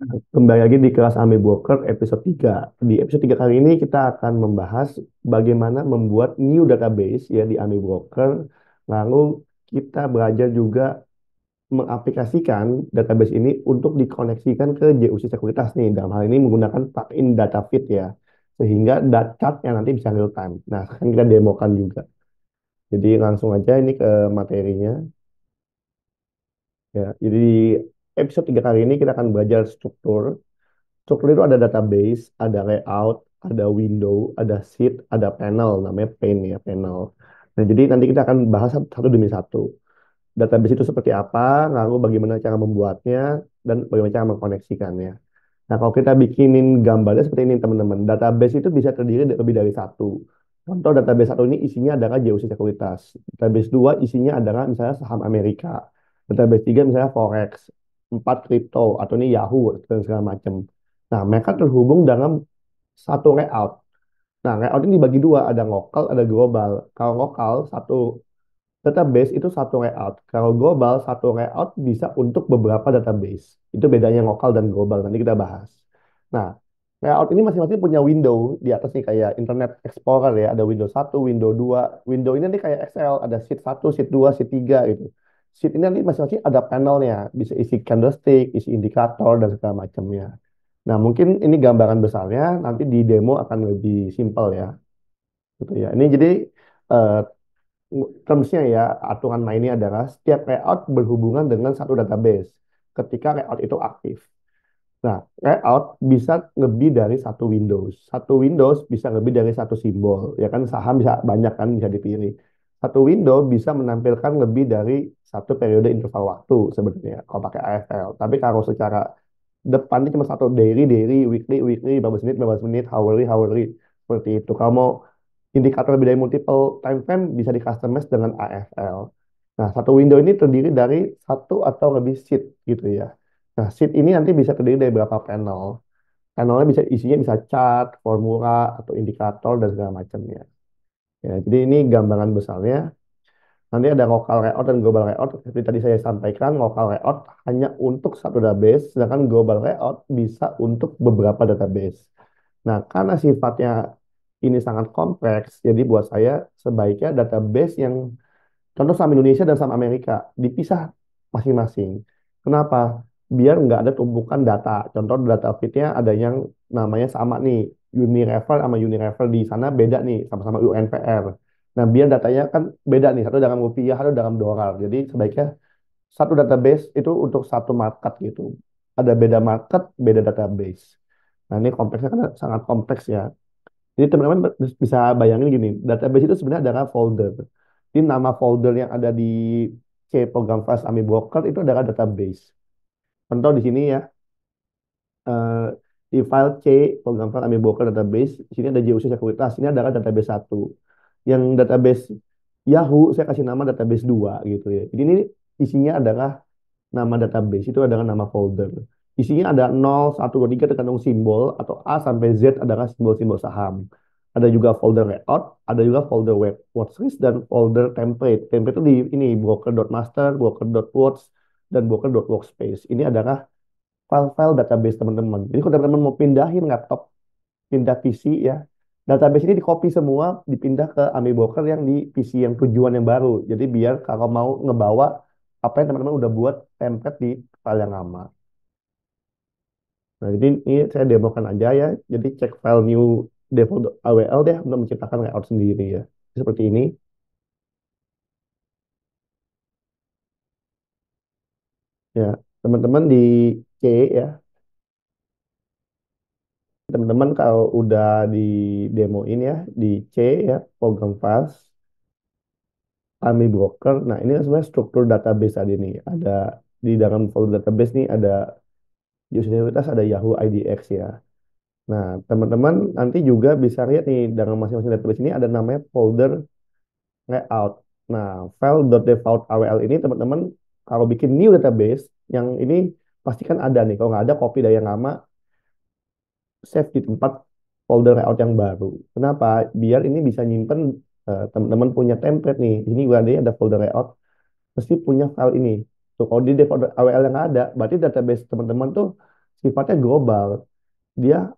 Kembali lagi di kelas Ame Broker episode 3. Di episode 3 kali ini kita akan membahas bagaimana membuat new database ya di Ame Broker. Lalu kita belajar juga mengaplikasikan database ini untuk dikoneksikan ke JUC Sekuritas nih. Dalam hal ini menggunakan plugin DataFit ya. Sehingga chartnya nanti bisa real time. Nah, kan kita demokan juga. Jadi langsung aja ini ke materinya. Ya, jadi di episode 3 kali ini kita akan belajar struktur. Struktur itu ada database, ada layout, ada window, ada sheet, ada panel, namanya pane ya, panel. Nah, jadi nanti kita akan bahas satu demi satu. Database itu seperti apa, lalu bagaimana cara membuatnya, dan bagaimana cara mengkoneksikannya. Nah, kalau kita bikinin gambarnya seperti ini, teman-teman. Database itu bisa terdiri dari lebih dari satu. Contoh database satu ini isinya adalah JOC Sekuritas. Database dua isinya adalah misalnya saham Amerika. Database tiga misalnya Forex. Empat kripto atau ini Yahoo dan segala macam. Nah, mereka terhubung dalam satu layout. Nah, layout ini dibagi dua, ada lokal, ada global. Kalau lokal, satu database itu satu layout. Kalau global, satu layout bisa untuk beberapa database. Itu bedanya lokal dan global. Nanti kita bahas. Nah, layout ini masing-masing punya window di atas nih kayak Internet Explorer ya. Ada window satu, window dua. Window ini nanti kayak Excel. Ada sheet satu, sheet 2, sheet 3 gitu. Sheet ini nanti masing-masing ada panelnya. Bisa isi candlestick, isi indikator, dan segala macamnya. Nah, mungkin ini gambaran besarnya. Nanti di demo akan lebih simpel ya. Gitu ya. Ini jadi eh, termsnya ya, aturan mainnya adalah setiap layout berhubungan dengan satu database ketika layout itu aktif. Nah, layout bisa lebih dari satu Windows. Satu Windows bisa lebih dari satu simbol. Ya kan saham bisa banyak kan bisa dipilih. Satu window bisa menampilkan lebih dari satu periode interval waktu sebenarnya kalau pakai AFL. Tapi kalau secara depannya cuma satu daily, daily, weekly, weekly, 15 menit, hourly, hourly. Seperti itu. Kalau mau indikator lebih dari multiple time frame bisa di customize dengan AFL. Nah, satu window ini terdiri dari satu atau lebih sheet gitu ya. Nah, sheet ini nanti bisa terdiri dari berapa panel. Panelnya bisa isinya bisa chart, formula, atau indikator dan segala macamnya. Ya, jadi ini gambaran besarnya. Nanti ada local layout dan global layout. Seperti tadi saya sampaikan, local layout hanya untuk satu database, sedangkan global layout bisa untuk beberapa database. Nah, karena sifatnya ini sangat kompleks, jadi buat saya sebaiknya database yang contoh saham Indonesia dan saham Amerika dipisah masing-masing. Kenapa? Biar nggak ada tumpukan data. Contoh data feed-nya ada yang namanya sama nih, Unilever sama Unilever di sana beda nih, sama-sama UNVR. Nah, biar datanya kan beda nih, satu dalam rupiah, satu dalam dolar. Jadi sebaiknya satu database itu untuk satu market gitu. Ada beda market, beda database. Nah, ini kompleksnya kan sangat kompleks ya. Jadi teman-teman bisa bayangin gini, database itu sebenarnya adalah folder. Jadi nama folder yang ada di C program file Ami Broker itu adalah database. Contoh di sini ya, eh, di file C program file Ami Broker database, di sini ada JUC Sekuritas, ini adalah database satu. Yang database Yahoo saya kasih nama database 2 gitu ya. Jadi ini isinya adalah nama database, itu adalah nama folder. Isinya ada 0, 1, 2, 3 tergantung simbol atau A sampai Z adalah simbol-simbol saham. Ada juga folder layout, ada juga folder web watchlist dan folder template. Template itu di ini broker.master, broker.watch dan broker.workspace. Ini adalah file-file database teman-teman. Jadi kalau teman-teman mau pindahin laptop, pindah PC ya, database ini di copy semua, dipindah ke Ami Broker yang di PC yang tujuan yang baru. Jadi biar kalau mau ngebawa apa yang teman-teman udah buat template di file yang lama. Nah, jadi ini saya demokan aja ya. Jadi cek file new default.awl deh untuk menciptakan layout sendiri ya. Seperti ini. Ya, teman-teman di C ya. Teman-teman kalau udah di demoin ya di C ya, program files, Army Broker. Nah, ini kan sebenarnya struktur database tadi nih. Ada di dalam folder database nih ada user universitas, ada Yahoo IDX ya. Nah, teman-teman nanti juga bisa lihat nih dalam masing-masing database ini ada namanya folder layout. Nah, file.default AWL ini teman-teman kalau bikin new database yang ini pastikan ada nih. Kalau nggak ada, copy dari yang lama, save di tempat folder layout yang baru. Kenapa? Biar ini bisa nyimpen teman-teman punya template nih. Ini gua ada folder layout, mesti punya file ini. Tuh, kalau di default AWL yang ada, berarti database teman-teman tuh sifatnya global. Dia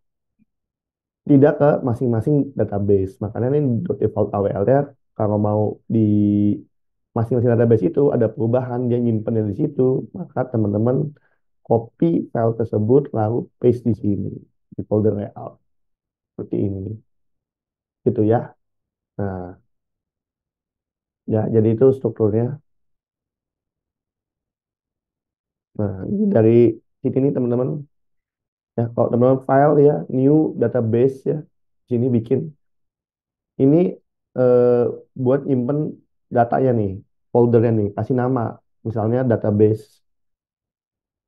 tidak ke masing-masing database. Makanya ini default AWL-nya kalau mau di masing-masing database itu ada perubahan, dia nyimpennya di situ, maka teman-teman copy file tersebut lalu paste di sini di folder layout seperti ini, gitu ya. Nah, ya jadi itu strukturnya. Nah, ini dari sini nih teman-teman. Ya, kalau teman-teman file ya, new database ya, sini bikin. Ini eh, buat nyimpen datanya nih, foldernya nih, kasih nama. Misalnya database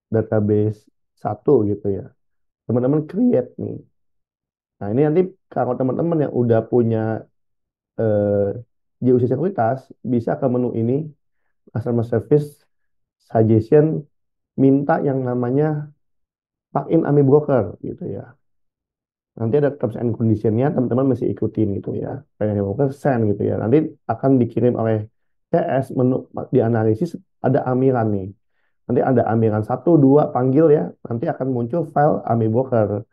database satu gitu ya. Teman-teman create nih. Nah, ini nanti kalau teman-teman yang udah punya eh, JUC sekuritas, bisa ke menu ini, Customer Service Suggestion, minta yang namanya plugin AMI Broker gitu ya. Nanti ada terms and conditionnya, teman-teman mesti ikutin gitu ya. Kayak broker send gitu ya. Nanti akan dikirim oleh CS, menu dianalisis ada amiran nih. Nanti ada amiran satu, dua, panggil ya. Nanti akan muncul file AMI Broker.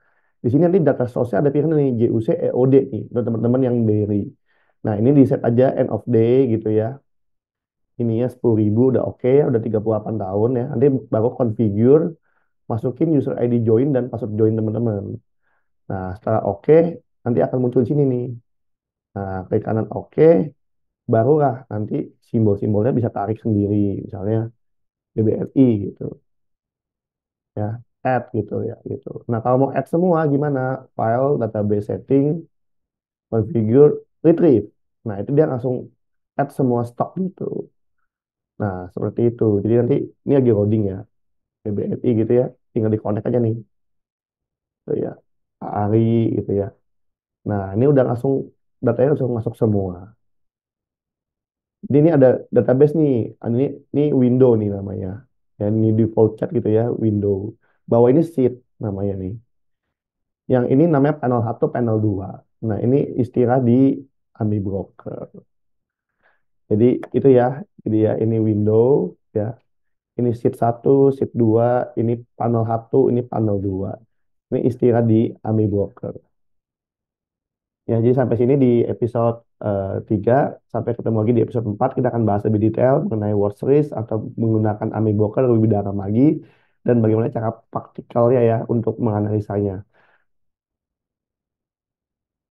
Di sini nanti data source-nya ada pilihan nih, JUC EOD nih, untuk teman-teman yang daily. Nah, ini di set aja end of day gitu ya. Ininya 10.000 udah oke ya, udah 38 tahun ya. Nanti baru configure, masukin user ID join dan password join teman-teman. Nah, setelah oke, nanti akan muncul di sini nih. Nah, klik kanan oke, barulah nanti simbol-simbolnya bisa tarik sendiri. Misalnya BBRI gitu ya, add gitu ya gitu. Nah, kalau mau add semua gimana? File, database setting, configure, retrieve. Nah, itu dia langsung add semua stok gitu. Nah, seperti itu. Jadi nanti ini lagi loading ya, BBRI gitu ya. Tinggal di connect aja nih, gitu ya. Ari gitu ya. Nah, ini udah langsung datanya langsung masuk semua. Jadi ini ada database nih. Ini window nih namanya. Ya, ini default chat gitu ya, window. Bawah ini sheet namanya nih. Yang ini namanya panel satu, panel 2. Nah, ini istilah di AMI Broker. Jadi itu ya. Jadi ya ini window ya. Ini sheet satu, sheet 2, ini panel satu, ini panel 2. Ini istilah di AMI Broker. Ya, jadi sampai sini di episode 3. Sampai ketemu lagi di episode 4. Kita akan bahas lebih detail mengenai watch list atau menggunakan AMI Broker lebih dalam lagi. Dan bagaimana cara praktikalnya ya untuk menganalisanya.